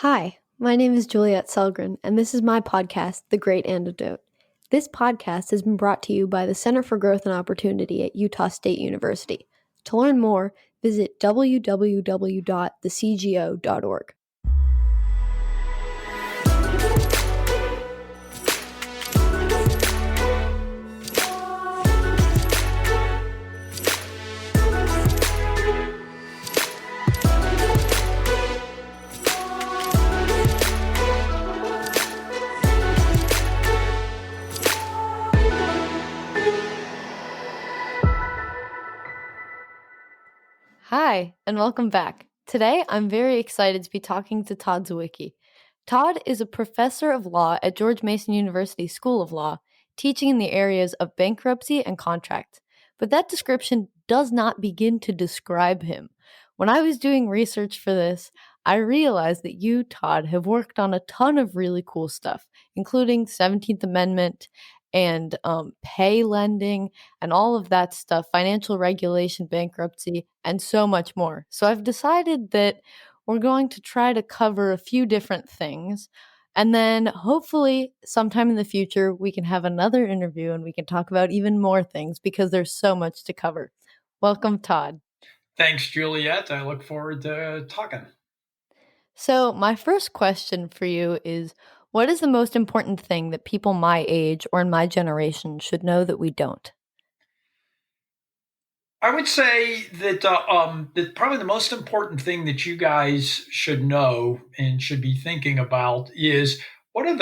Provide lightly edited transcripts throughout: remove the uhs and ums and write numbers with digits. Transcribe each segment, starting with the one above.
Hi, my name is Juliet Selgren, and this is my podcast, The Great Antidote. This podcast has been brought to you by the Center for Growth and Opportunity at Utah State University. To learn more, visit www.thecgo.org. Hi, and welcome back. Today, I'm very excited to be talking to Todd Zywicki. Todd is a professor of law at George Mason University School of Law, teaching in the areas of bankruptcy and contract. But that description does not begin to describe him. When I was doing research for this, I realized that you, Todd, have worked on a ton of really cool stuff, including 17th Amendment and pay lending and all of that stuff, financial regulation, bankruptcy, and so much more. So I've decided that we're going to try to cover a few different things. And then hopefully sometime in the future, we can have another interview and we can talk about even more things because there's so much to cover. Welcome, Todd. Thanks, Juliet. I look forward to talking. So my first question for you is, what is the most important thing that people my age or in my generation should know that we don't? I would say that probably the most important thing that you guys should know and should be thinking about is what are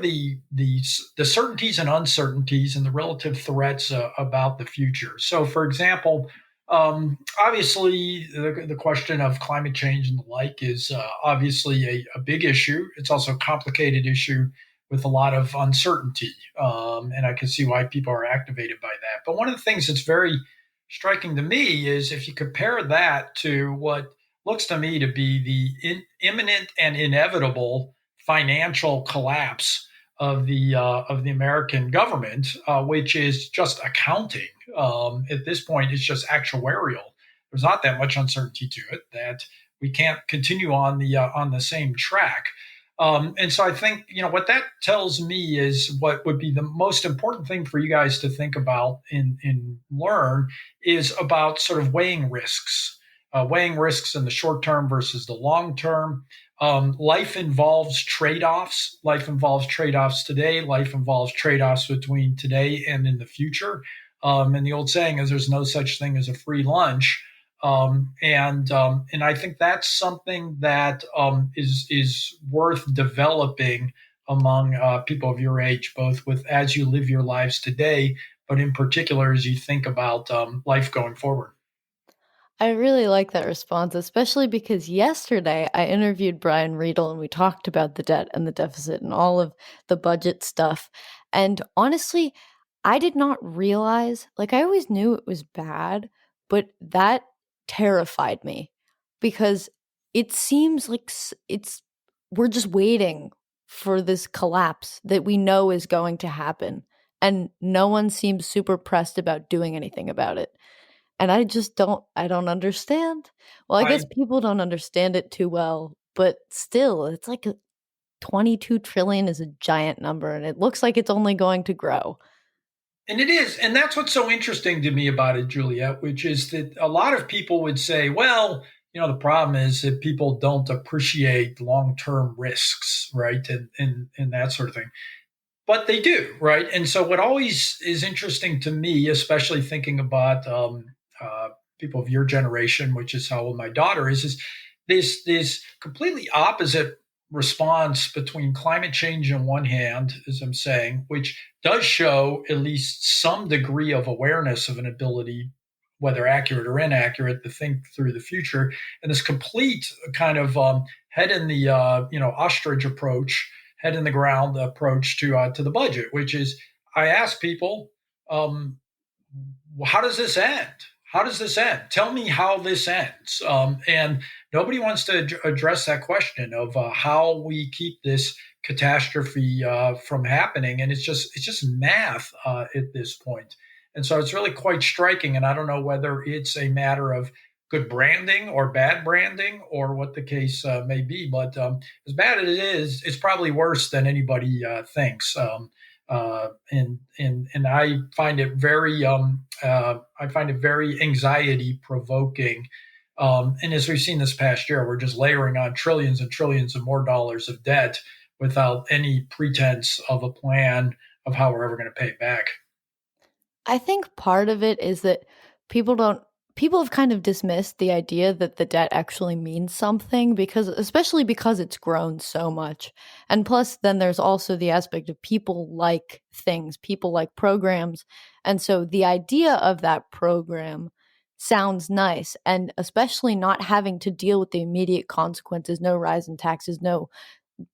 the certainties and uncertainties and the relative threats about the future. So, for example, obviously the question of climate change and the like is obviously a big issue. It's also a complicated issue with a lot of uncertainty, and I can see why people are activated by that. But one of the things that's very striking to me is if you compare that to what looks to me to be the imminent and inevitable financial collapse of the American government, which is just accounting. At this point, it's just actuarial. There's not that much uncertainty to it that we can't continue on the same track. And so I think what that tells me is what would be the most important thing for you guys to think about and learn is about sort of weighing risks in the short term versus the long term. Life involves trade offs. Life involves trade offs today. Life involves trade offs between today and in the future. And the old saying is there's no such thing as a free lunch. And I think that's something that is worth developing among people of your age, both with as you live your lives today, but in particular as you think about life going forward. I really like that response, especially because yesterday I interviewed Brian Riedel and we talked about the debt and the deficit and all of the budget stuff. And honestly, I did not realize, like, I always knew it was bad, but that terrified me because it seems like we're just waiting for this collapse that we know is going to happen. And no one seems super pressed about doing anything about it. And I don't understand. Well, I guess I people don't understand it too well, but still, it's like 22 trillion is a giant number and it looks like it's only going to grow. And it is. And that's what's so interesting to me about it, Juliet, which is that a lot of people would say, well, the problem is that people don't appreciate long term risks, right? And that sort of thing. But they do, right? And so, what always is interesting to me, especially thinking about people of your generation, which is how old my daughter is this completely opposite response between climate change on one hand, as I'm saying, which does show at least some degree of awareness of an ability, whether accurate or inaccurate, to think through the future, and this complete kind of head in the ostrich approach, head in the ground approach to the budget, which is I ask people, how does this end? How does this end? Tell me how this ends. And nobody wants to address that question of how we keep this catastrophe from happening. And it's just math at this point. And so it's really quite striking. And I don't know whether it's a matter of good branding or bad branding or what the case may be. But as bad as it is, it's probably worse than anybody thinks. And I find it very anxiety provoking. And as we've seen this past year, we're just layering on trillions and trillions of more dollars of debt without any pretense of a plan of how we're ever going to pay it back. I think part of it is that people don't people have kind of dismissed the idea that the debt actually means something because especially because it's grown so much. And plus then there's also the aspect of people like things, people like programs. And so the idea of that program sounds nice and especially not having to deal with the immediate consequences, no rise in taxes, no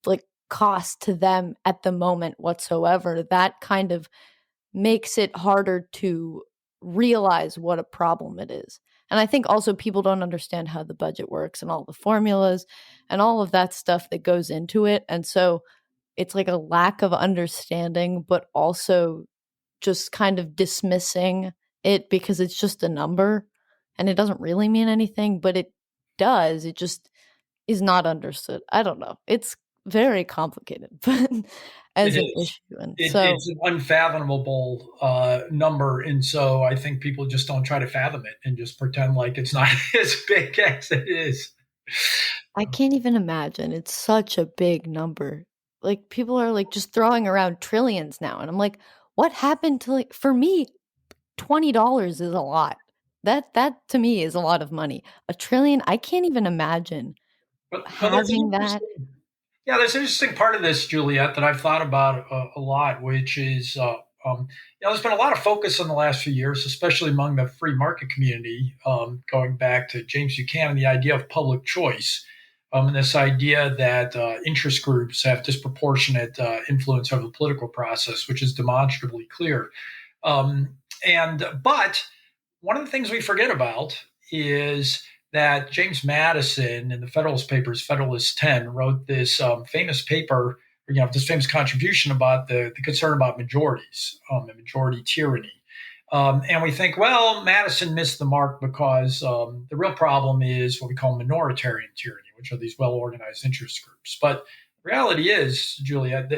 like cost to them at the moment whatsoever. That kind of makes it harder to realize what a problem it is. And I think also people don't understand how the budget works and all the formulas and all of that stuff that goes into it. And so it's like a lack of understanding, but also just kind of dismissing it because it's just a number and it doesn't really mean anything, but it does. It just is not understood. I don't know. It's very complicated, but It as an is. issue. And so It's an unfathomable number, and so I think people just don't try to fathom it and just pretend like it's not as big as it is. I can't even imagine. It's such a big number. Like people are like just throwing around trillions now and I'm like, what happened to like for me $20 is a lot. That to me is a lot of money. A trillion, I can't even imagine But there's an having that. interesting, yeah, there's an interesting part of this, Juliet, that I've thought about a lot, which is, there's been a lot of focus in the last few years, especially among the free market community, going back to James Buchanan, the idea of public choice, and this idea that interest groups have disproportionate influence over the political process, which is demonstrably clear. Um, but one of the things we forget about is that James Madison in the Federalist Papers, Federalist 10, wrote this famous paper, this famous contribution about the concern about majorities and majority tyranny. And we think, well, Madison missed the mark because the real problem is what we call minoritarian tyranny, which are these well organized interest groups. But the reality is, Julia,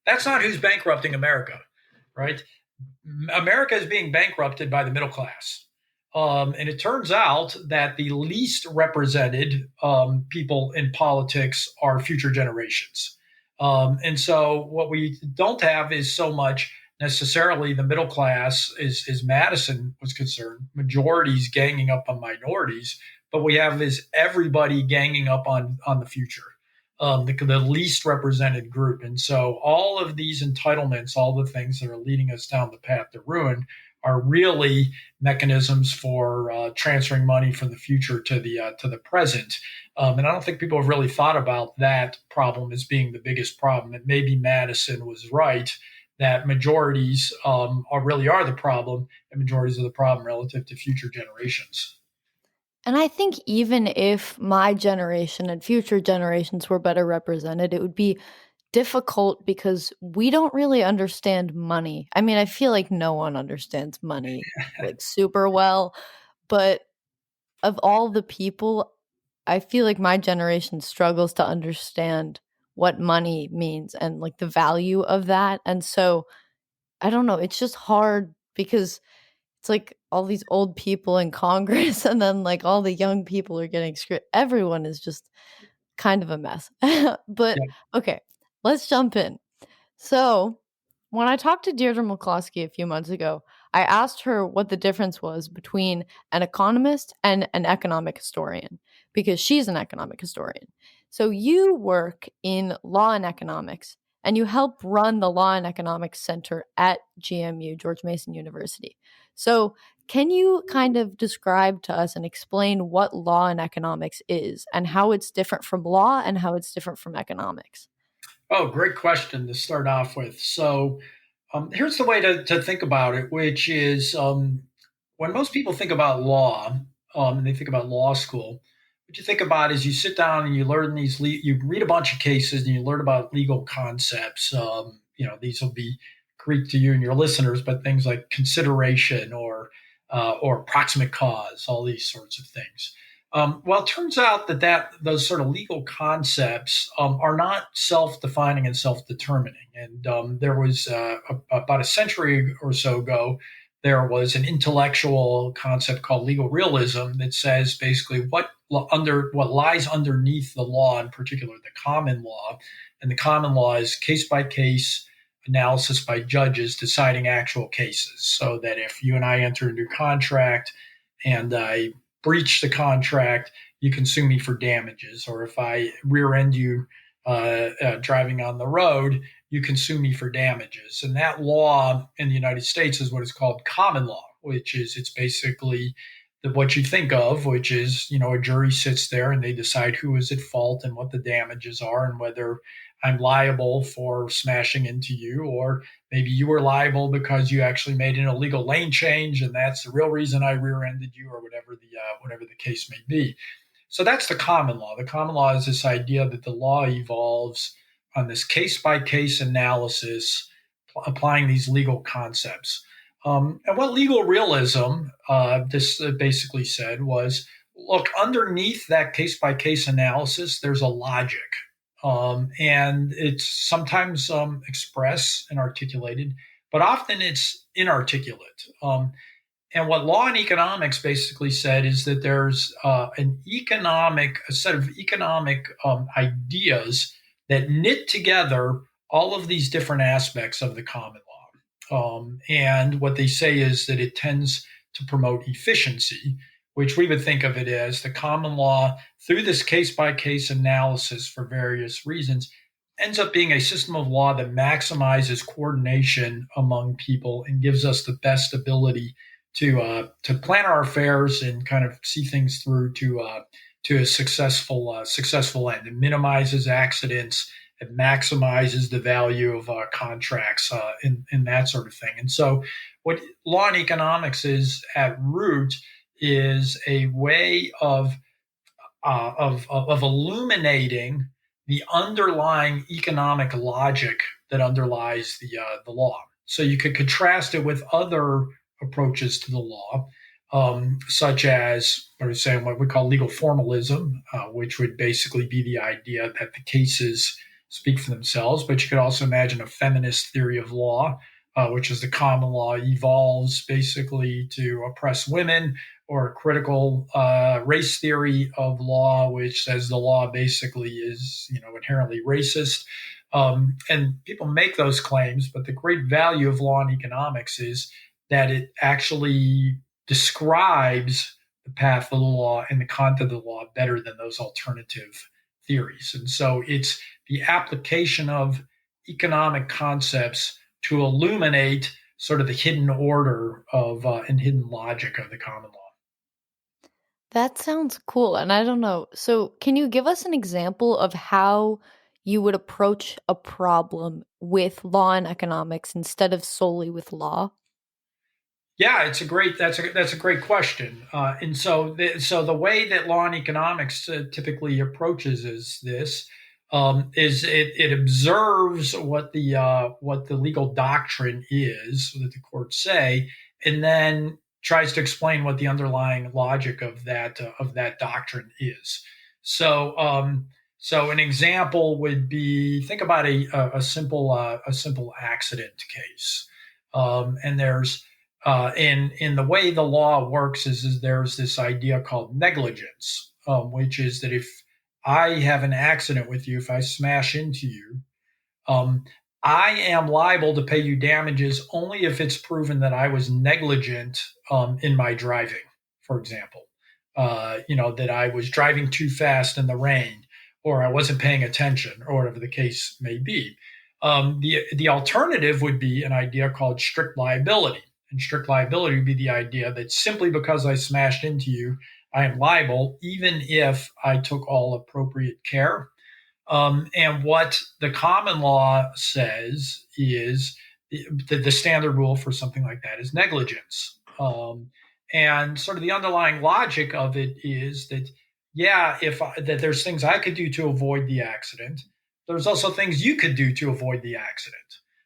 that's not who's bankrupting America, right? America is being bankrupted by the middle class. And it turns out that the least represented people in politics are future generations. And so what we don't have is so much necessarily the middle class, as Madison was concerned, majorities ganging up on minorities, but we have is everybody ganging up on the future. The least represented group. And so all of these entitlements, all the things that are leading us down the path to ruin, are really mechanisms for transferring money from the future to the present. And I don't think people have really thought about that problem as being the biggest problem. And maybe Madison was right that majorities really are the problem, and majorities are the problem relative to future generations. And I think even if my generation and future generations were better represented, it would be difficult because we don't really understand money. I mean, I feel like no one understands money like super well, but of all the people, I feel like my generation struggles to understand what money means and like the value of that. And so I don't know, it's just hard because it's like all these old people in Congress and then like all the young people are getting screwed. Everyone is just kind of a mess. But Yeah. okay, let's jump in. So, when I talked to Deirdre McCloskey a few months ago, I asked her what the difference was between an economist and an economic historian, because she's an economic historian. So, you work in law and economics, and you help run the Law and Economics Center at GMU, George Mason University. So, can you kind of describe to us and explain what law and economics is and how it's different from law and how it's different from economics? Oh, great question to start off with. So, here's the way to think about it, which is when most people think about law and they think about law school, what you think about is you sit down and you learn you read a bunch of cases and you learn about legal concepts. These will be Greek to you and your listeners, but things like consideration or proximate cause, all these sorts of things. Well, it turns out that those sort of legal concepts are not self-defining and self-determining. And there was about a century or so ago, there was an intellectual concept called legal realism that says basically what lies underneath the law, in particular the common law, and the common law is case by case analysis by judges deciding actual cases. So that if you and I enter into a contract and I breach the contract, you can sue me for damages. Or if I rear end you driving on the road, you can sue me for damages. And that law in the United States is what is called common law, which is it's basically what you think of, which is, a jury sits there and they decide who is at fault and what the damages are and whether I'm liable for smashing into you, or maybe you were liable because you actually made an illegal lane change, and that's the real reason I rear-ended you, or whatever the case may be. So that's the common law. The common law is this idea that the law evolves on this case-by-case analysis, applying these legal concepts. And what legal realism this basically said was, look, underneath that case-by-case analysis, there's a logic. And it's sometimes expressed and articulated, but often it's inarticulate. And what law and economics basically said is that there's a set of economic ideas that knit together all of these different aspects of the common law. And what they say is that it tends to promote efficiency, which we would think of it as the common law, through this case by case analysis for various reasons, ends up being a system of law that maximizes coordination among people and gives us the best ability to plan our affairs and kind of see things through to a successful end. It minimizes accidents. It maximizes the value of contracts in that sort of thing. And so, what law and economics is at root is a way of illuminating the underlying economic logic that underlies the law. So you could contrast it with other approaches to the law, such as what we call legal formalism, which would basically be the idea that the cases speak for themselves. But you could also imagine a feminist theory of law, which is the common law evolves basically to oppress women, or a critical race theory of law, which says the law basically is, inherently racist. And people make those claims, but the great value of law and economics is that it actually describes the path of the law and the content of the law better than those alternative theories. And so it's the application of economic concepts to illuminate sort of the hidden order of and hidden logic of the common law. That sounds cool. And I don't know. So, can you give us an example of how you would approach a problem with law and economics instead of solely with law? Yeah, that's a great question. And so the way that law and economics typically approaches is it observes what the legal doctrine is that the courts say, and then tries to explain what the underlying logic of that doctrine is. So an example would be, think about a simple accident case, and there's in the way the law works is there's this idea called negligence, which is that if I have an accident with you, if I smash into you, um, I am liable to pay you damages only if it's proven that I was negligent in my driving, for example. That I was driving too fast in the rain, or I wasn't paying attention, or whatever the case may be. The alternative would be an idea called strict liability. And strict liability would be the idea that simply because I smashed into you, I am liable, even if I took all appropriate care. And what the common law says is the standard rule for something like that is negligence. And sort of the underlying logic of it is that, yeah, that there's things I could do to avoid the accident. There's also things you could do to avoid the accident.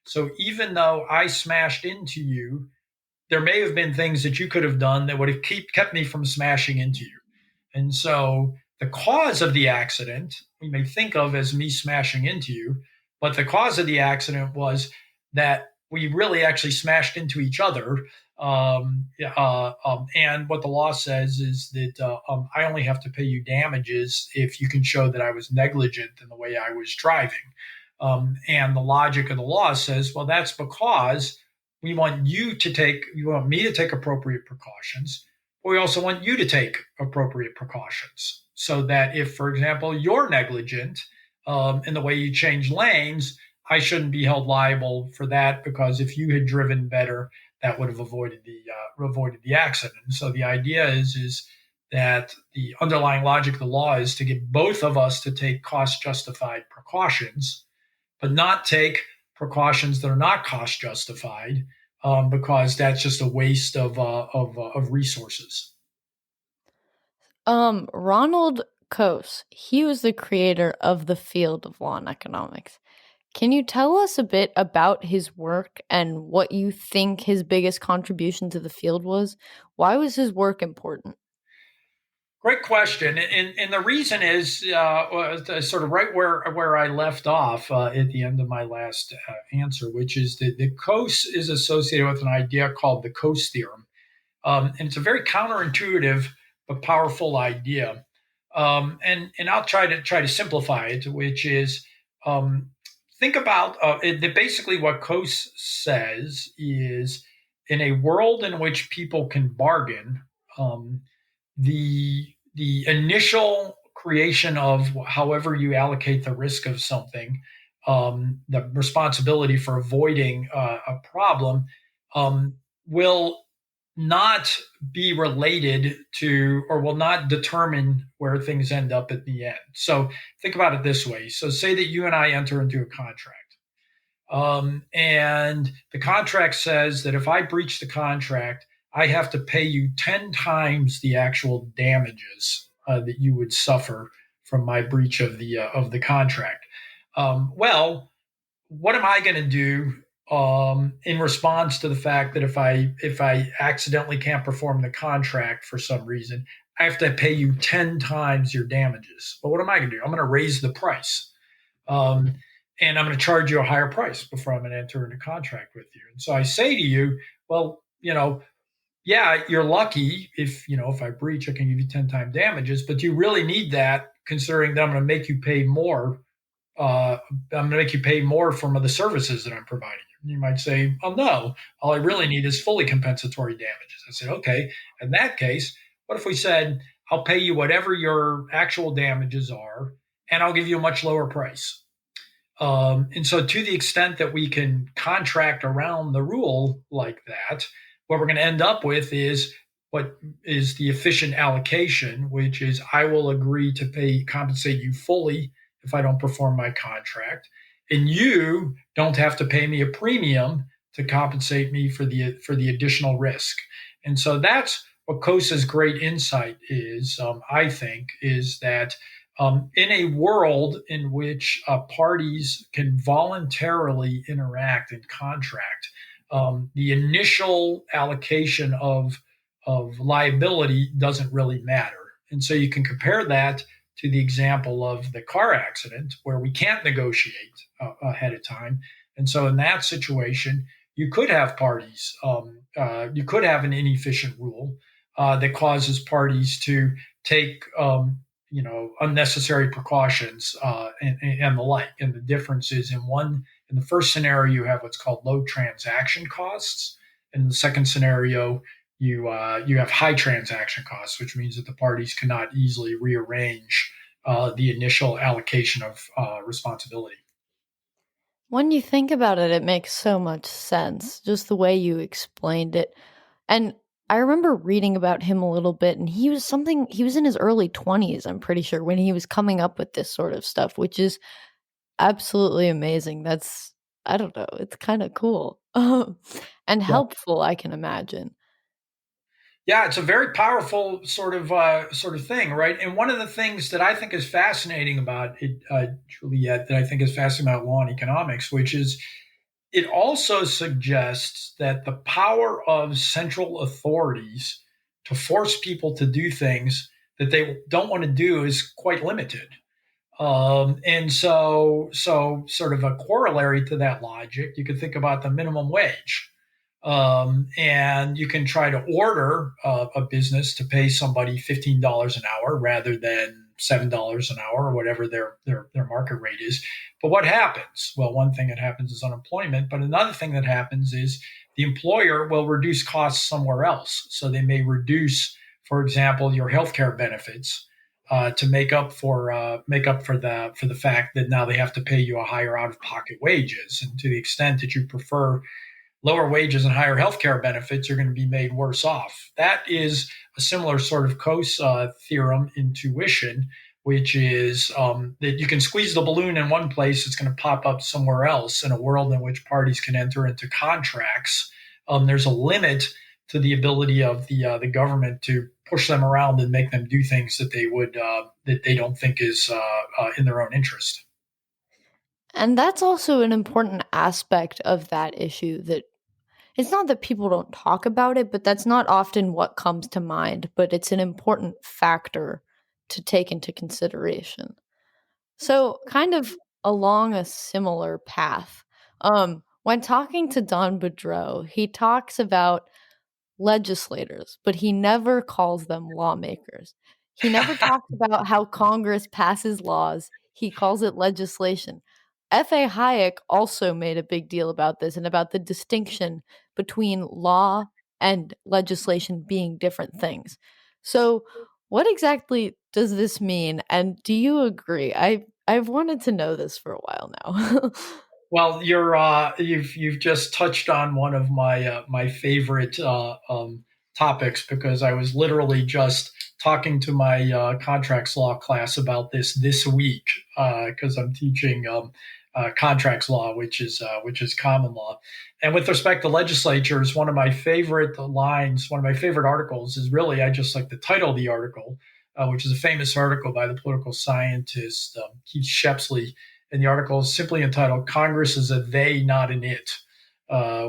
So even though I smashed into you, there may have been things that you could have done that would have kept me from smashing into you. And so the cause of the accident we may think of as me smashing into you, but the cause of the accident was that we really actually smashed into each other. And what the law says is that I only have to pay you damages if you can show that I was negligent in the way I was driving. And the logic of the law says, well, that's because you want me to take appropriate precautions. But we also want you to take appropriate precautions so that if, for example, you're negligent in the way you change lanes, I shouldn't be held liable for that because if you had driven better, that would have avoided the accident. So the idea is that the underlying logic of the law is to get both of us to take cost justified precautions, but not take precautions that are not cost justified because that's just a waste of resources. Ronald Coase, he was the creator of the field of law and economics. Can you tell us a bit about his work and what you think his biggest contribution to the field was? Why was his work important? Great question, and the reason is sort of right where I left off at the end of my last answer, which is that the Coase is associated with an idea called the Coase theorem, and it's a very counterintuitive but powerful idea. And I'll try to simplify it, which is um, think about basically what Coase says is in a world in which people can bargain. The initial creation of however you allocate the risk of something, the responsibility for avoiding a problem, will not be related to or will not determine where things end up at the end. So think about it this way. So say that you and I enter into a contract. And the contract says that if I breach the contract, I have to pay you 10 times the actual damages that you would suffer from my breach of the contract. Well, what am I going to do in response to the fact that if I accidentally can't perform the contract for some reason, I have to pay you 10 times your damages? But what am I going to do? I'm going to raise the price. Um, and I'm going to charge you a higher price before I'm going to enter into contract with you. And so I say to you, well, yeah, you're lucky if I breach, I can give you 10 times damages, but you really need that considering that I'm going to make you pay more. I'm going to make you pay more for the services that I'm providing you. You might say, oh, no, all I really need is fully compensatory damages. I said, okay, in that case, what if we said, I'll pay you whatever your actual damages are, and I'll give you a much lower price? And so, to the extent that we can contract around the rule like that, what we're going to end up with is what is the efficient allocation, which is I will agree to compensate you fully if I don't perform my contract, and you don't have to pay me a premium to compensate me for the additional risk. And so that's what Kosa's great insight is. I think is that in a world in which parties can voluntarily interact and contract, the initial allocation of liability doesn't really matter. And so you can compare that to the example of the car accident where we can't negotiate ahead of time. And so in that situation, you could have parties, you could have an inefficient rule that causes parties to take unnecessary precautions and the like. And the difference is in the first scenario, you have what's called low transaction costs. In the second scenario, you have high transaction costs, which means that the parties cannot easily rearrange the initial allocation of responsibility. When you think about it, it makes so much sense, just the way you explained it. And I remember reading about him a little bit, and he was in his early 20s, I'm pretty sure, when he was coming up with this sort of stuff, which is absolutely amazing. I don't know, it's kind of cool and Yeah. helpful, I can imagine. Yeah, it's a very powerful sort of thing, right? And one of the things that I think is fascinating about it, Juliet, that I think is fascinating about law and economics, which is it also suggests that the power of central authorities to force people to do things that they don't want to do is quite limited. And so sort of a corollary to that logic, you could think about the minimum wage. And you can try to order a business to pay somebody $15 an hour rather than $7 an hour or whatever their market rate is. But what happens? Well, one thing that happens is unemployment, but another thing that happens is the employer will reduce costs somewhere else. So they may reduce, for example, your healthcare benefits to make up for the fact that now they have to pay you a higher out of pocket wages, and to the extent that you prefer lower wages and higher healthcare benefits, you're going to be made worse off. That is a similar sort of Coase theorem in tuition, which is that you can squeeze the balloon in one place, it's going to pop up somewhere else. In a world in which parties can enter into contracts, there's a limit to the ability of the government to push them around and make them do things that they don't think is in their own interest. And that's also an important aspect of that issue, that it's not that people don't talk about it, but that's not often what comes to mind, but it's an important factor to take into consideration. So, kind of along a similar path, when talking to Don Boudreaux, he talks about legislators, but he never calls them lawmakers. He never talks about how Congress passes laws. He calls it legislation. F.A. Hayek also made a big deal about this and about the distinction between law and legislation being different things. So, what exactly does this mean? And do you agree? I've wanted to know this for a while now. Well, you've just touched on one of my favorite topics, because I was literally just talking to my contracts law class about this week, because I'm teaching contracts law, which is common law. And with respect to legislatures, one of my favorite lines, one of my favorite articles is really, I just like the title of the article, which is a famous article by the political scientist Keith Shepsley. And the article is simply entitled "Congress is a they, not an it,"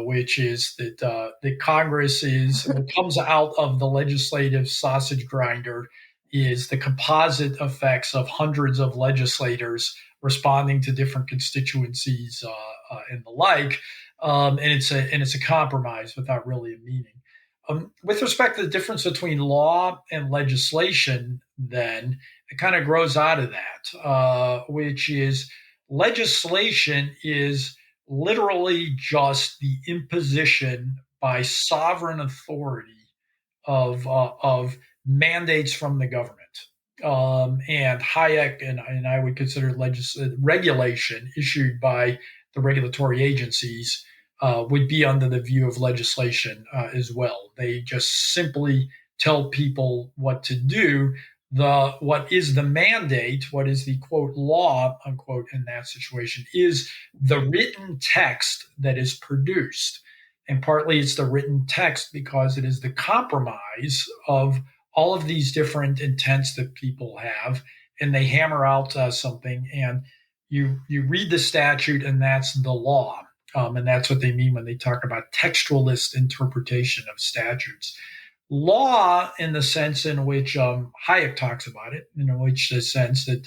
which is that Congress is what comes out of the legislative sausage grinder is the composite effects of hundreds of legislators responding to different constituencies and the like, and it's a compromise without really a meaning. With respect to the difference between law and legislation, then it kind of grows out of that, which is legislation is literally just the imposition by sovereign authority of mandates from the government. And Hayek and I would consider regulation issued by the regulatory agencies would be under the view of legislation as well. They just simply tell people what to do. What is the mandate, what is the quote law unquote in that situation, is the written text that is produced. And partly it's the written text because it is the compromise of all of these different intents that people have, and they hammer out something, and you read the statute, and that's the law. And that's what they mean when they talk about textualist interpretation of statutes. Law, in the sense in which Hayek talks about it, in which the sense that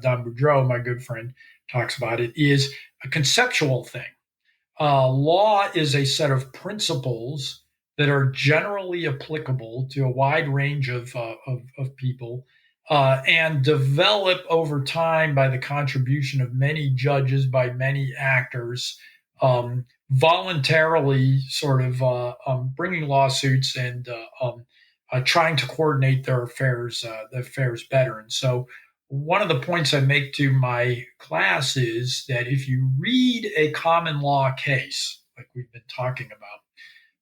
Don Boudreaux, my good friend, talks about it, is a conceptual thing. Law is a set of principles that are generally applicable to a wide range of people and develop over time by the contribution of many judges, by many actors, voluntarily sort of bringing lawsuits and trying to coordinate their affairs better. And so one of the points I make to my class is that if you read a common law case, like we've been talking about,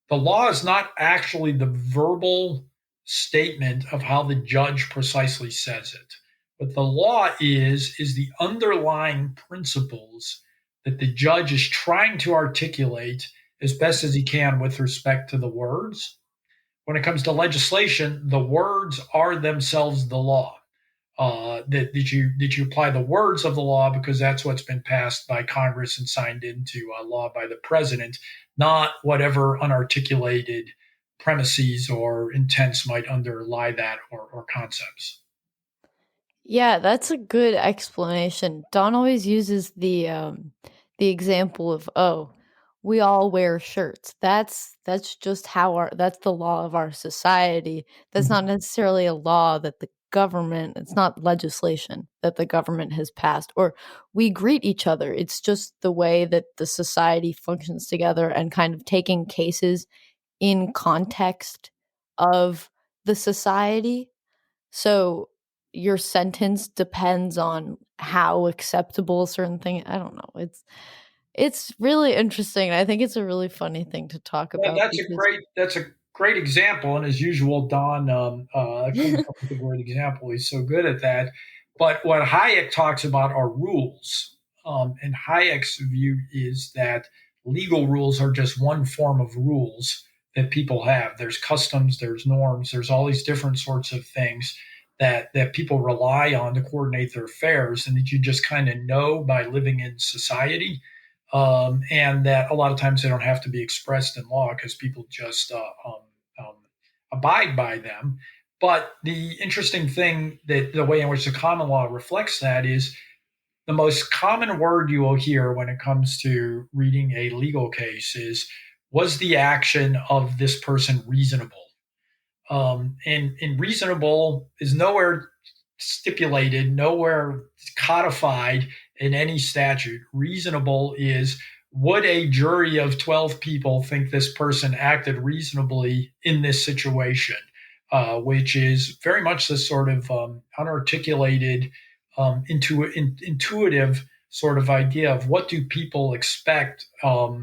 the law is not actually the verbal statement of how the judge precisely says it. What the law is the underlying principles that the judge is trying to articulate as best as he can with respect to the words. When it comes to legislation, the words are themselves the law. That you apply the words of the law because that's what's been passed by Congress and signed into law by the president, not whatever unarticulated premises or intents might underlie that or concepts. Yeah, that's a good explanation. Don always uses the example of, oh, we all wear shirts. That's just how our that's the law of our society. That's not Mhm. necessarily a law that the government, it's not legislation that the government has passed, or we greet each other. It's just the way that the society functions together, and kind of taking cases in context of the society. So your sentence depends on how acceptable a certain thing. I don't know. It's really interesting. I think it's a really funny thing to talk Well, about because that's a great example, and as usual, Don comes up with a great example. He's so good at that. But what Hayek talks about are rules, and Hayek's view is that legal rules are just one form of rules that people have. There's customs, there's norms, there's all these different sorts of things that people rely on to coordinate their affairs, and that you just kind of know by living in society, and that a lot of times they don't have to be expressed in law because people just um, abide by them. But the interesting thing, that the way in which the common law reflects that, is the most common word you will hear when it comes to reading a legal case is, was the action of this person reasonable? And reasonable is nowhere stipulated, nowhere codified in any statute. Reasonable is, would a jury of 12 people think this person acted reasonably in this situation? Which is very much this sort of unarticulated, intuitive sort of idea of, what do people expect? How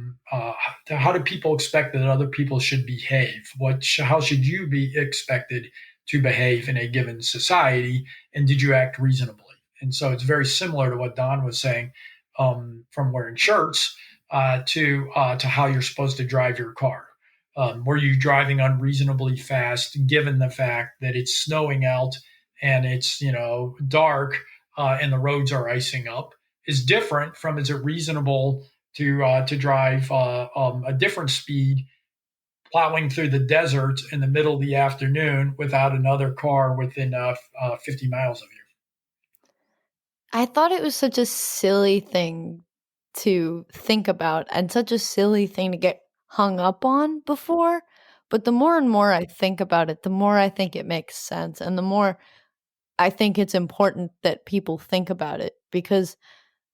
do people expect that other people should behave? How should you be expected to behave in a given society? And did you act reasonably? And so it's very similar to what Don was saying, from wearing shirts to how you're supposed to drive your car. Were you driving unreasonably fast, given the fact that it's snowing out and it's dark, and the roads are icing up? Is different from, is it reasonable to drive a different speed, plowing through the desert in the middle of the afternoon without another car within 50 miles of you? I thought it was such a silly thing to think about, and such a silly thing to get hung up on before. But the more and more I think about it, the more I think it makes sense, and the more I think it's important that people think about it, because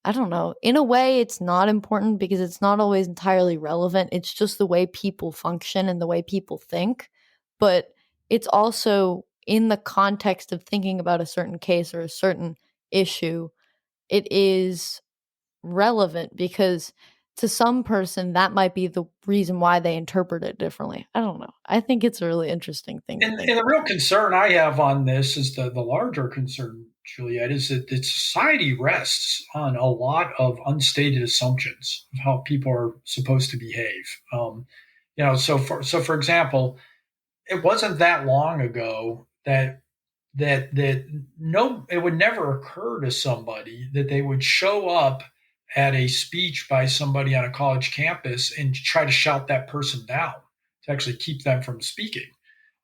I don't know. In a way, it's not important because it's not always entirely relevant. It's just the way people function and the way people think. But it's also in the context of thinking about a certain case or a certain issue, it is relevant because to some person, that might be the reason why they interpret it differently. I don't know. I think it's a really interesting thing to think And the about. real concern I have on this is, the larger concern, Juliet, is that society rests on a lot of unstated assumptions of how people are supposed to behave. So for example, it wasn't that long ago that no, it would never occur to somebody that they would show up at a speech by somebody on a college campus and try to shout that person down to actually keep them from speaking.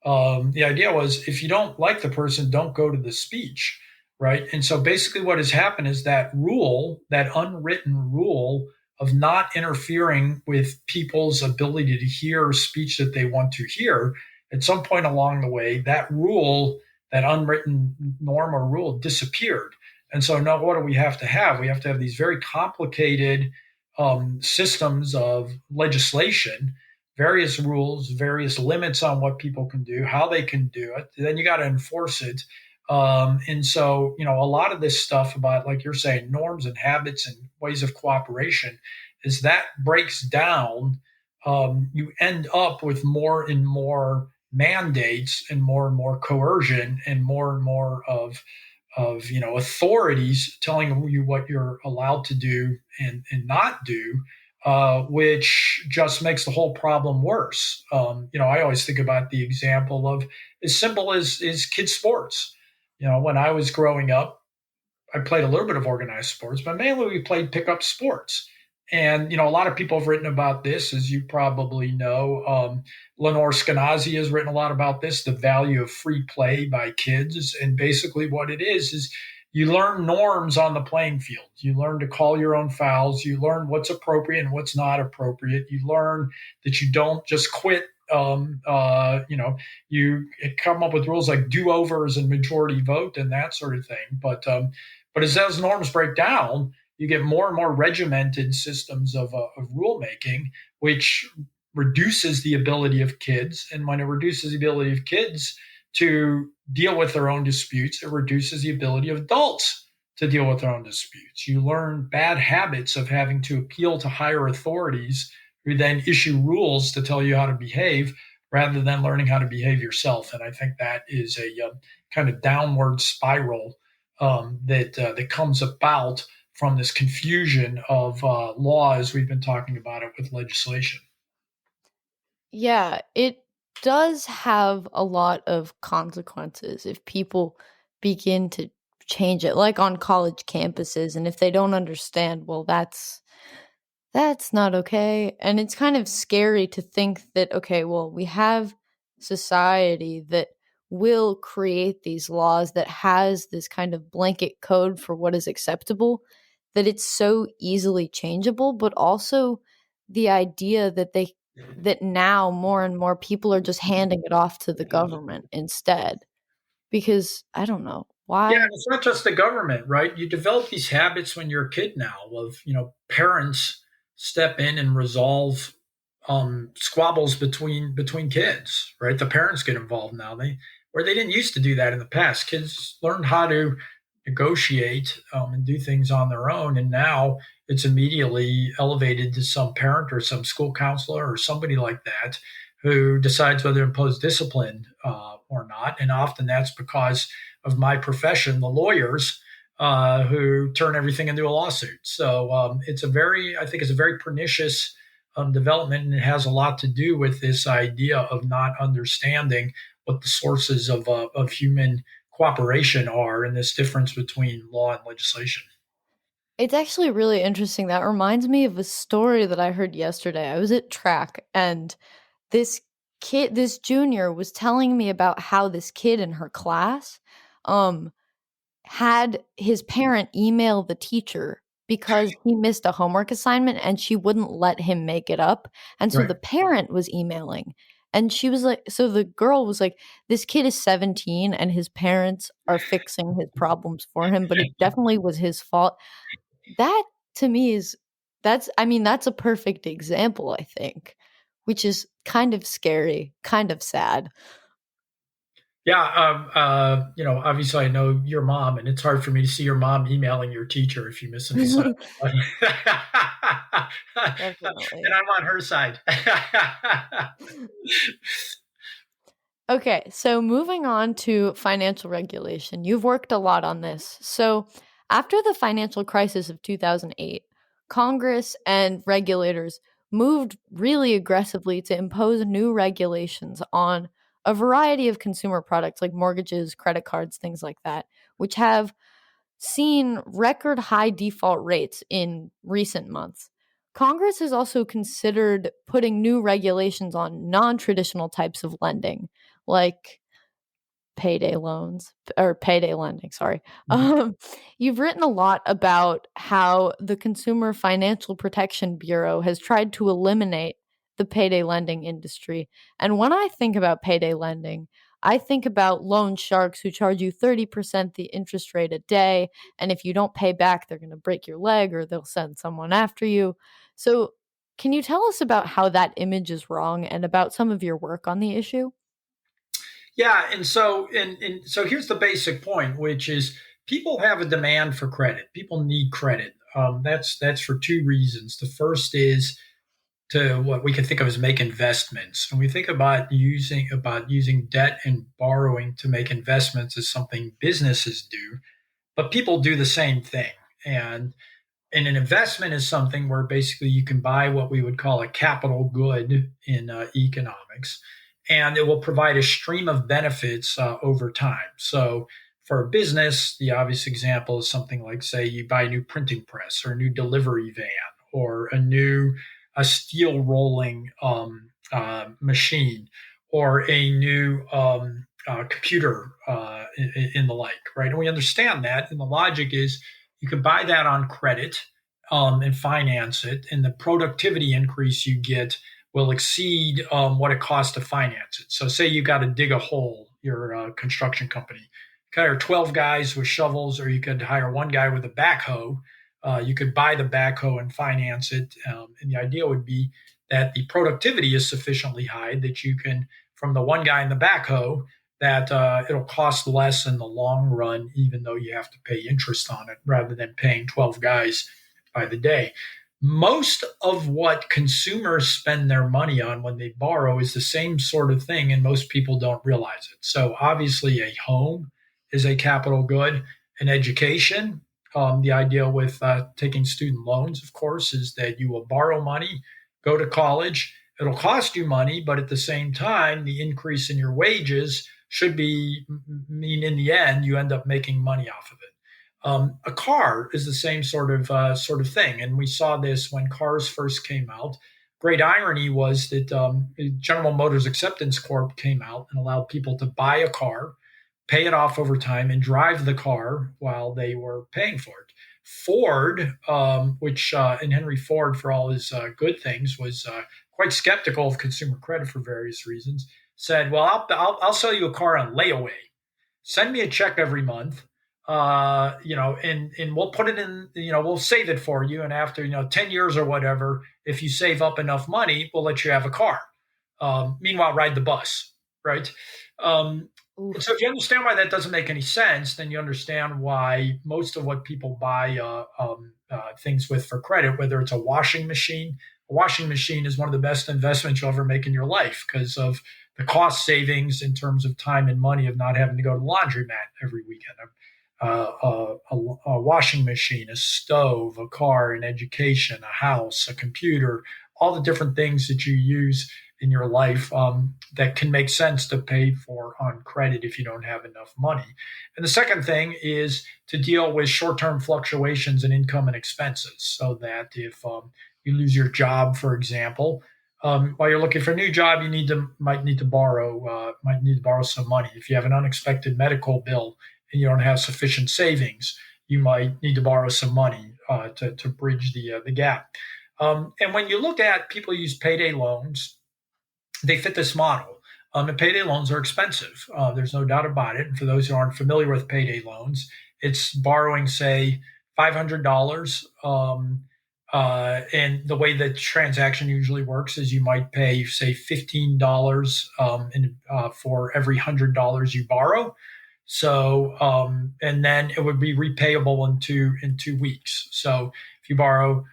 The idea was, if you don't like the person, don't go to the speech, right? And so basically, what has happened is that rule, that unwritten rule of not interfering with people's ability to hear speech that they want to hear, at some point along the way, that rule, that unwritten norm or rule, disappeared. And so now, what do we have to have? We have to have these very complicated systems of legislation, various rules, various limits on what people can do, how they can do it. Then you got to enforce it. And so, a lot of this stuff about, like you're saying, norms and habits and ways of cooperation, as that breaks down, you end up with more and more mandates and more coercion and more of authorities telling you what you're allowed to do and not do, which just makes the whole problem worse. I always think about the example of, as simple as kids sports. When I was growing up, I played a little bit of organized sports, but mainly we played pickup sports. And a lot of people have written about this, as you probably know. Lenore Skenazy has written a lot about this, the value of free play by kids. And basically, what it is you learn norms on the playing field. You learn to call your own fouls. You learn what's appropriate and what's not appropriate. You learn that you don't just quit. You come up with rules like do overs and majority vote and that sort of thing. But as those norms break down, you get more and more regimented systems of rulemaking, which reduces the ability of kids. And when it reduces the ability of kids to deal with their own disputes, it reduces the ability of adults to deal with their own disputes. You learn bad habits of having to appeal to higher authorities who then issue rules to tell you how to behave rather than learning how to behave yourself. And I think that is a kind of downward spiral that comes about from this confusion of law as we've been talking about it with legislation. Yeah, it does have a lot of consequences if people begin to change it, like on college campuses. And if they don't understand, well, that's not okay. And it's kind of scary to think that, okay, well, we have society that will create these laws that has this kind of blanket code for what is acceptable, that it's so easily changeable, but also the idea that now more and more people are just handing it off to the government instead. Because I don't know Yeah, and why. it's not just the government, right? You develop these habits when you're a kid now of, parents step in and resolve squabbles between kids, right? The parents get involved now. Where they didn't used to do that in the past. Kids learned how to negotiate and do things on their own, and now it's immediately elevated to some parent or some school counselor or somebody like that who decides whether to impose discipline or not. And often that's because of my profession, the lawyers, who turn everything into a lawsuit. So I think it's a very pernicious development, and it has a lot to do with this idea of not understanding what the sources of human cooperation are and this difference between law and legislation. It's actually really interesting. That reminds me of a story that I heard yesterday. I was at track and this this junior was telling me about how this kid in her class um had his parent email the teacher because he missed a homework assignment and she wouldn't let him make it up. And so Right. the parent was emailing. And she was like, so the girl was like, this kid is 17 and his parents are fixing his problems for him, but it definitely was his fault. That to me is I mean, that's a perfect example, I think, which is kind of scary, kind of sad. Yeah. Obviously I know your mom, and it's hard for me to see your mom emailing your teacher if you miss an assignment. And Definitely. I'm on her side. Okay, so moving on to financial regulation. You've worked a lot on this. So, after the financial crisis of 2008, Congress and regulators moved really aggressively to impose new regulations on a variety of consumer products like mortgages, credit cards, things like that, which have seen record high default rates in recent months. Congress has also considered putting new regulations on non traditional types of lending, like payday loans or payday lending, sorry. Um, you've written a lot about how the Consumer Financial Protection Bureau has tried to eliminate the payday lending industry. And when I think about payday lending, I think about loan sharks who charge you 30% the interest rate a day. And if you don't pay back, they're going to break your leg or they'll send someone after you. So, can you tell us about how that image is wrong and about some of your work on the issue? Yeah, and so here's the basic point, which is people have a demand for credit. People need credit. That's for two reasons. The first is to what we can think of as make investments. And we think about using debt and borrowing to make investments as something businesses do, but people do the same thing. And an investment is something where basically you can buy what we would call a capital good in economics, and it will provide a stream of benefits over time. So, for a business, the obvious example is something like, say, you buy a new printing press or a new delivery van, or a steel rolling machine, or a new computer in the like, right? And we understand that, and the logic is you can buy that on credit and finance it, and the productivity increase you get will exceed what it costs to finance it. So, say you got to dig a hole, you're a construction company. You could hire 12 guys with shovels, or you could hire one guy with a backhoe. You could buy the backhoe and finance it. And the idea would be that the productivity is sufficiently high that you can, from the one guy in the backhoe, that it'll cost less in the long run, even though you have to pay interest on it rather than paying 12 guys by the day. Most of what consumers spend their money on when they borrow is the same sort of thing, and most people don't realize it. So, obviously, a home is a capital good. An education, the idea with taking student loans, of course, is that you will borrow money, go to college. It'll cost you money, but at the same time, the increase in your wages should mean in the end you end up making money off of it. A car is the same sort of thing, and we saw this when cars first came out. Great irony was that General Motors Acceptance Corp came out and allowed people to buy a car, pay it off over time, and drive the car while they were paying for it. Ford, and Henry Ford, for all his good things, was quite skeptical of consumer credit for various reasons. Said, "Well, I'll sell you a car on layaway. Send me a check every month, and we'll put it in, we'll save it for you. And after, 10 years or whatever, if you save up enough money, we'll let you have a car. Meanwhile, ride the bus, right?" And so if you understand why that doesn't make any sense, then you understand why most of what people buy things with for credit, whether it's a washing machine is one of the best investments you'll ever make in your life because of the cost savings in terms of time and money of not having to go to the laundromat every weekend. A washing machine, a stove, a car, an education, a house, a computer, all the different things that you use in your life that can make sense to pay for on credit if you don't have enough money. And the second thing is to deal with short-term fluctuations in income and expenses, so that if you lose your job, for example, while you're looking for a new job, might need to borrow some money. If you have an unexpected medical bill and you don't have sufficient savings, you might need to borrow some money to bridge the gap. And when you look at people who use payday loans, they fit this model. And payday loans are expensive. There's no doubt about it. And for those who aren't familiar with payday loans, it's borrowing, say, $500. And the way the transaction usually works is you might pay, say, $15 for every $100 you borrow. So, and then it would be repayable in 2 weeks. So, if you borrow,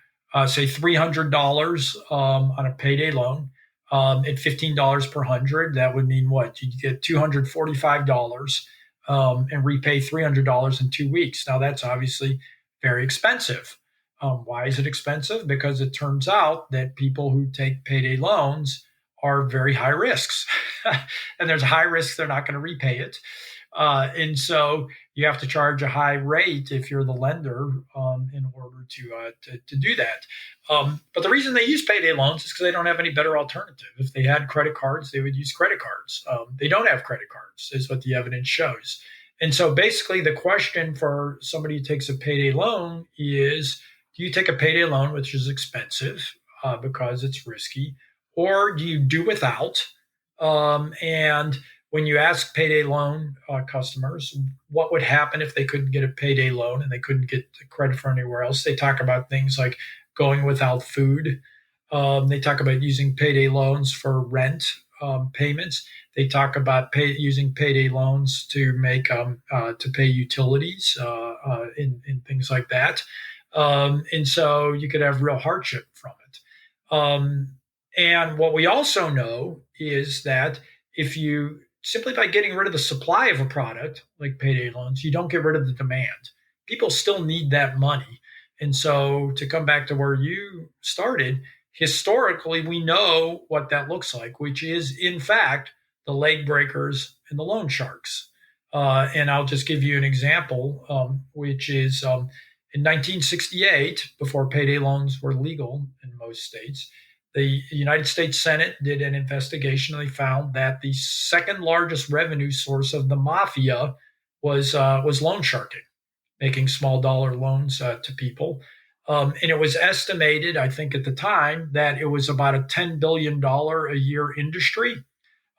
say, $300 on a payday loan at $15 per hundred, that would mean what? You get $245 and repay $300 in 2 weeks. Now, that's obviously very expensive. Why is it expensive? Because it turns out that people who take payday loans are very high risks, and there's a high risk they're not going to repay it. And so you have to charge a high rate if you're the lender in order to do that. But the reason they use payday loans is because they don't have any better alternative. If they had credit cards, they would use credit cards. They don't have credit cards, is what the evidence shows. And so basically the question for somebody who takes a payday loan is, do you take a payday loan, which is expensive because it's risky, or do you do without? And when you ask payday loan customers what would happen if they couldn't get a payday loan and they couldn't get credit for anywhere else, they talk about things like going without food. They talk about using payday loans for rent payments. They talk about using payday loans to pay utilities in things like that. And so you could have real hardship from it. And what we also know is that if you simply by getting rid of the supply of a product like payday loans, you don't get rid of the demand. People still need that money. And so to come back to where you started, historically, we know what that looks like, which is, in fact, the leg breakers and the loan sharks. And I'll just give you an example, which is In 1968, before payday loans were legal in most states, the United States Senate did an investigation and they found that the second largest revenue source of the mafia was loan sharking, making small dollar loans to people. And it was estimated, I think at the time, that it was about a $10 billion a year industry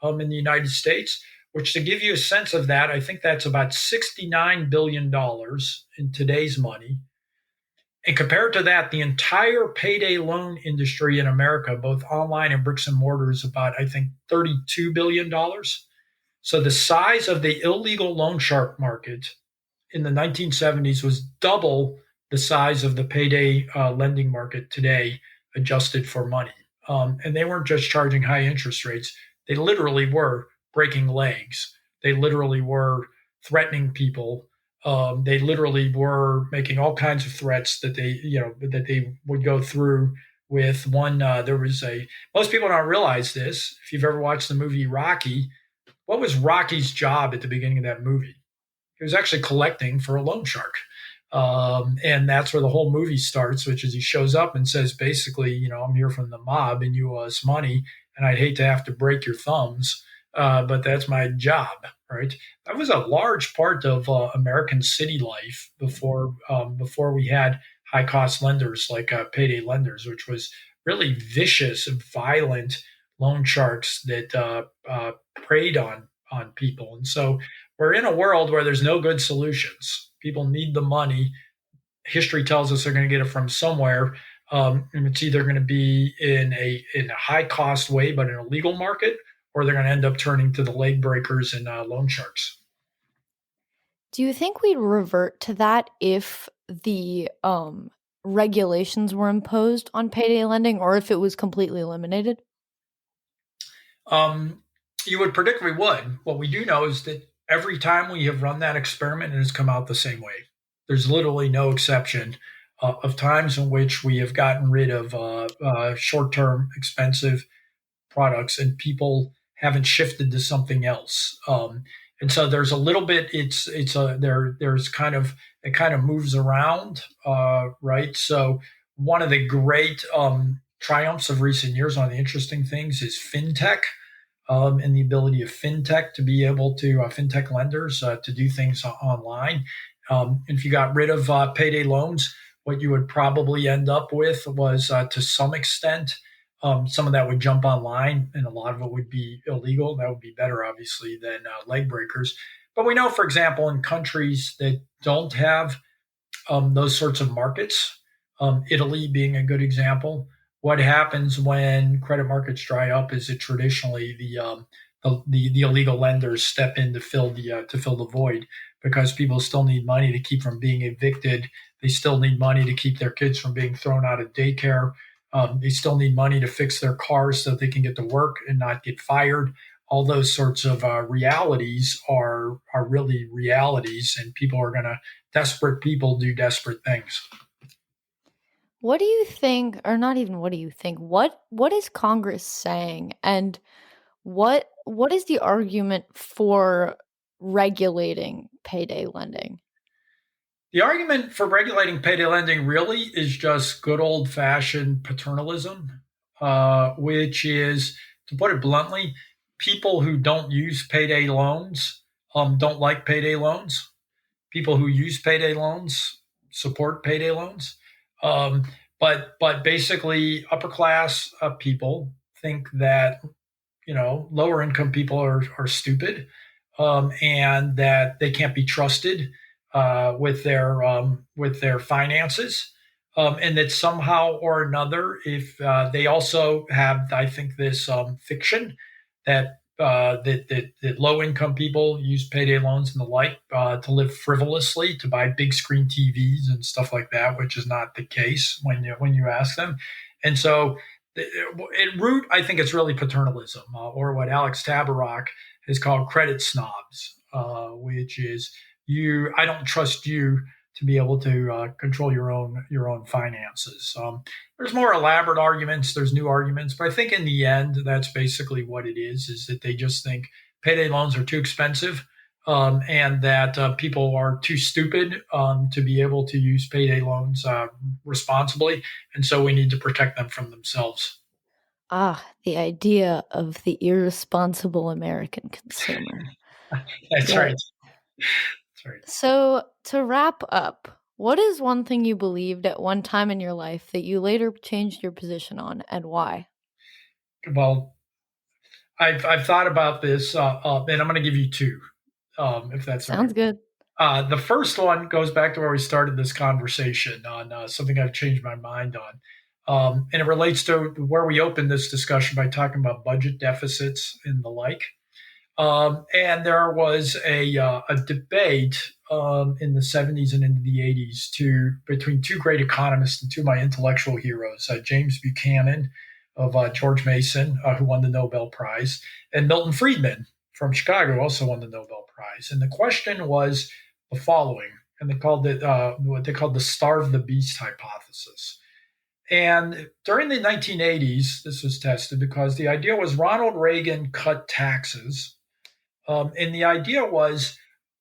in the United States, which to give you a sense of that, I think that's about $69 billion in today's money. And compared to that, the entire payday loan industry in America, both online and bricks and mortar, is about, I think, $32 billion. So the size of the illegal loan shark market in the 1970s was double the size of the payday lending market today, adjusted for money. And they weren't just charging high interest rates, they literally were breaking legs. They literally were threatening people. They literally were making all kinds of threats that they would go through with one. There was a Most people don't realize this. If you've ever watched the movie Rocky, what was Rocky's job at the beginning of that movie? He was actually collecting for a loan shark. And that's where the whole movie starts, which is he shows up and says, basically, I'm here from the mob and you owe us money. And I'd hate to have to break your thumbs, but that's my job, right? That was a large part of American city life before we had high cost lenders like payday lenders, which was really vicious and violent loan sharks that preyed on people. And so we're in a world where there's no good solutions. People need the money. History tells us they're going to get it from somewhere. And it's either going to be in a high cost way, but in a legal market, or they're going to end up turning to the leg breakers and loan sharks. Do you think we'd revert to that if the regulations were imposed on payday lending, or if it was completely eliminated? Um, you would predict we would. What we do know is that every time we have run that experiment, it has come out the same way. There's literally no exception of times in which we have gotten rid of short term, expensive products and people haven't shifted to something else. And so there's a little bit. It's a there. There's kind of it kind of moves around, right? So one of the great triumphs of recent years, one of the interesting things is fintech, and the ability of fintech to be able to fintech lenders to do things online. If you got rid of payday loans, what you would probably end up with was, to some extent, some of that would jump online, and a lot of it would be illegal. That would be better, obviously, than leg breakers. But we know, for example, in countries that don't have those sorts of markets, Italy being a good example. What happens when credit markets dry up is that traditionally the illegal lenders step in to fill the void, because people still need money to keep from being evicted. They still need money to keep their kids from being thrown out of daycare. They still need money to fix their cars so they can get to work and not get fired. All those sorts of realities are really realities, and people are going to desperate people do desperate things. What do you think, or not even what do you think? What is Congress saying, and what is the argument for regulating payday lending? The argument for regulating payday lending really is just good old fashioned paternalism, which is, to put it bluntly, people who don't use payday loans don't like payday loans. People who use payday loans support payday loans. Um, but basically, upper class people think that lower income people are stupid, and that they can't be trusted with their finances, and that somehow or another, if they also have, I think, this fiction that low income people use payday loans and the like to live frivolously, to buy big screen TVs and stuff like that, which is not the case when you ask them. And so, at root, I think it's really paternalism, or what Alex Tabarrok has called credit snobs, which is, you. I don't trust you to be able to control your own finances. There's more elaborate arguments. There's new arguments, but I think in the end, that's basically what it is: is that they just think payday loans are too expensive, and that people are too stupid to be able to use payday loans responsibly, and so we need to protect them from themselves. Ah, the idea of the irresponsible American consumer. That's Yeah. right. That's right. So, to wrap up, what is one thing you believed at one time in your life that you later changed your position on, and why? Well, I've thought about this, and I'm going to give you two, if that's all right. Sounds good. The first one goes back to where we started this conversation on something I've changed my mind on. And it relates to where we opened this discussion by talking about budget deficits and the like. And there was a debate in the 70s and into the 80s between two great economists and two of my intellectual heroes, James Buchanan of George Mason, who won the Nobel Prize, and Milton Friedman from Chicago, who also won the Nobel Prize. And the question was the following, and they called it what they called the starve the beast hypothesis. And during the 1980s, this was tested because the idea was Ronald Reagan cut taxes, and the idea was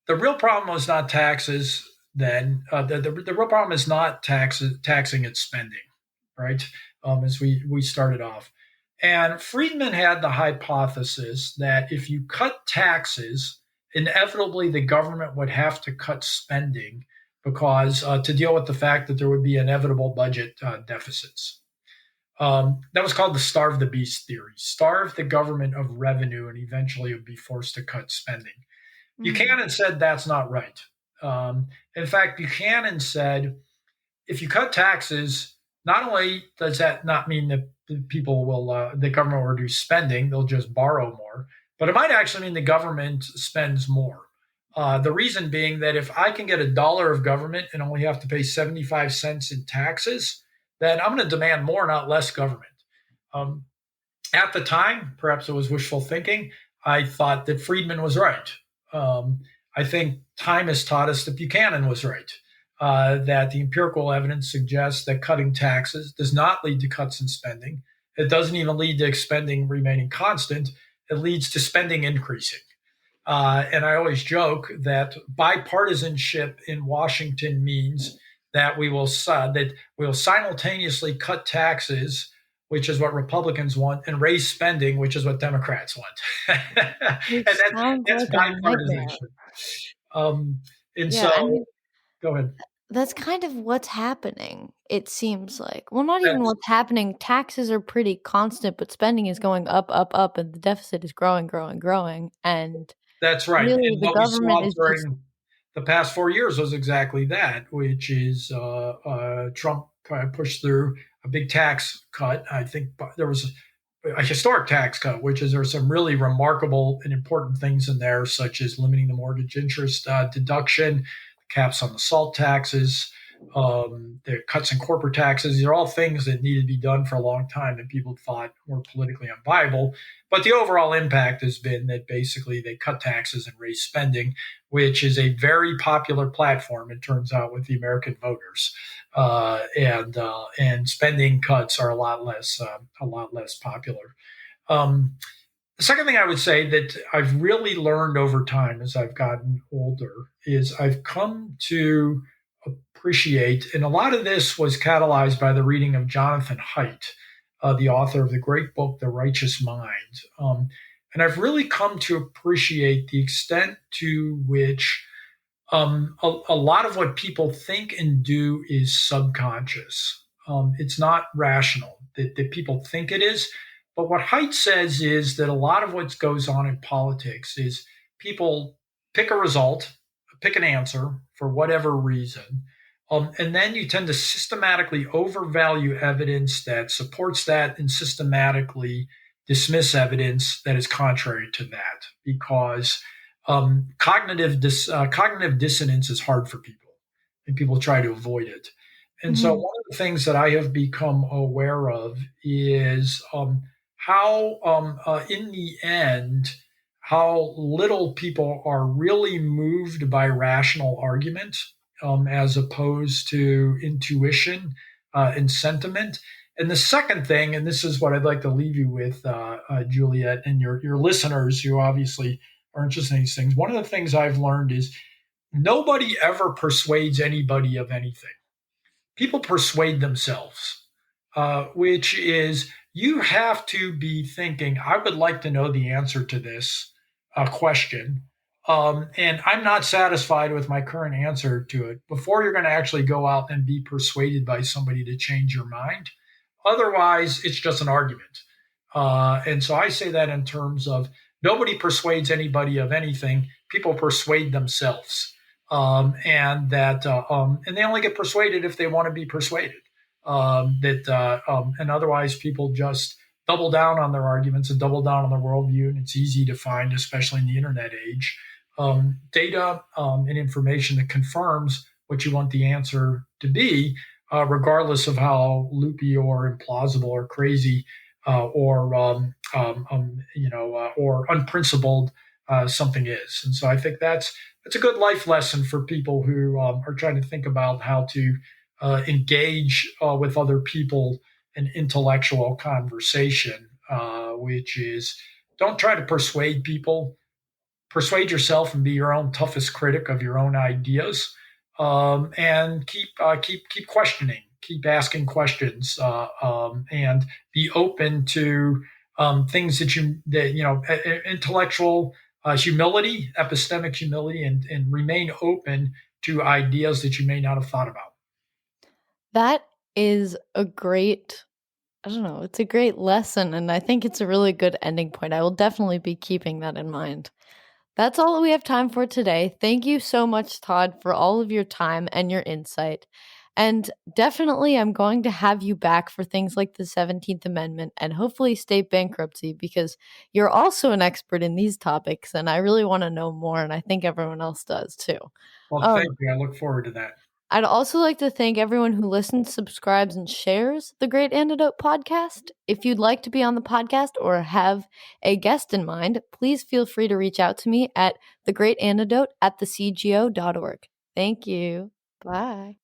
the real problem was not taxes then. The real problem is not taxing, it's spending, right? As we started off. And Friedman had the hypothesis that if you cut taxes, inevitably the government would have to cut spending because to deal with the fact that there would be inevitable budget deficits. That was called the starve the beast theory. Starve the government of revenue, and eventually it would be forced to cut spending. Mm. Buchanan said that's not right. In fact, Buchanan said if you cut taxes, not only does that not mean that the government will reduce spending, they'll just borrow more, but it might actually mean the government spends more. The reason being that if I can get $1 of government and only have to pay 75 cents in taxes, then I'm going to demand more, not less government. Um, at the time, perhaps it was wishful thinking, I thought that Friedman was right. Um, I think time has taught us that Buchanan was right, that the empirical evidence suggests that cutting taxes does not lead to cuts in spending. It doesn't even lead to spending remaining constant. It leads to spending increasing. And I always joke that bipartisanship in Washington means that we will simultaneously cut taxes, which is what Republicans want, and raise spending, which is what Democrats want. And Which sounds that's like a nightmare. bipartisanship. Um, and Yeah, I so, mean, go ahead. that's kind of what's happening, it seems like. Well, not even That's what's happening. Taxes are pretty constant, but spending is going up, up, up, and the deficit is growing, growing, growing. And That's right. really, And the what we government saw is just. during the past 4 years was exactly that, which is Trump pushed through a big tax cut. I think there was a historic tax cut, which is there are some really remarkable and important things in there, such as limiting the mortgage interest deduction, caps on the salt taxes, the cuts in corporate taxes. These are all things that needed to be done for a long time that people thought were politically unviable. But the overall impact has been that basically they cut taxes and raise spending, which is a very popular platform, it turns out, with the American voters. And spending cuts are a lot less popular. Um, the second thing I would say that I've really learned over time as I've gotten older is I've come to appreciate, and a lot of this was catalyzed by the reading of Jonathan Haidt, the author of the great book, The Righteous Mind. And I've really come to appreciate the extent to which a lot of what people think and do is subconscious. It's not rational that people think it is. But what Haidt says is that a lot of what goes on in politics is people pick a result, pick an answer for whatever reason, and then you tend to systematically overvalue evidence that supports that and systematically dismiss evidence that is contrary to that because cognitive dissonance is hard for people, and people try to avoid it. And so, Mhm. one of the things that I have become aware of is how, in the end, how little people are really moved by rational argument as opposed to intuition and sentiment. And the second thing, and this is what I'd like to leave you with, Juliet, and your listeners who obviously are interested in these things, one of the things I've learned is nobody ever persuades anybody of anything. People persuade themselves, which is you have to be thinking, I would like to know the answer to this question. And I'm not satisfied with my current answer to it before you're going to actually go out and be persuaded by somebody to change your mind. Otherwise, it's just an argument. And so I say that in terms of nobody persuades anybody of anything. People persuade themselves. And they only get persuaded if they want to be persuaded. And otherwise, people just double down on their arguments and double down on their worldview. And it's easy to find, especially in the internet age, data and information that confirms what you want the answer to be, regardless of how loopy or implausible or crazy or unprincipled something is. And so I think that's a good life lesson for people who are trying to think about how to engage with other people in intellectual conversation, which is don't try to persuade people. Persuade yourself and be your own toughest critic of your own ideas, and keep questioning, keep asking questions, and be open to things intellectual humility, epistemic humility, and remain open to ideas that you may not have thought about. That is a great, I don't know, it's a great lesson, and I think it's a really good ending point. I will definitely be keeping that in mind. That's all we have time for today. Thank you so much, Todd, for all of your time and your insight. And definitely, I'm going to have you back for things like the 17th Amendment and hopefully state bankruptcy, because you're also an expert in these topics, and I really want to know more, and I think everyone else does too. Well, thank you. I look forward to that. I'd also like to thank everyone who listens, subscribes, and shares the Great Antidote podcast. If you'd like to be on the podcast or have a guest in mind, please feel free to reach out to me at thegreatantidote@thecgo.org. Thank you. Bye.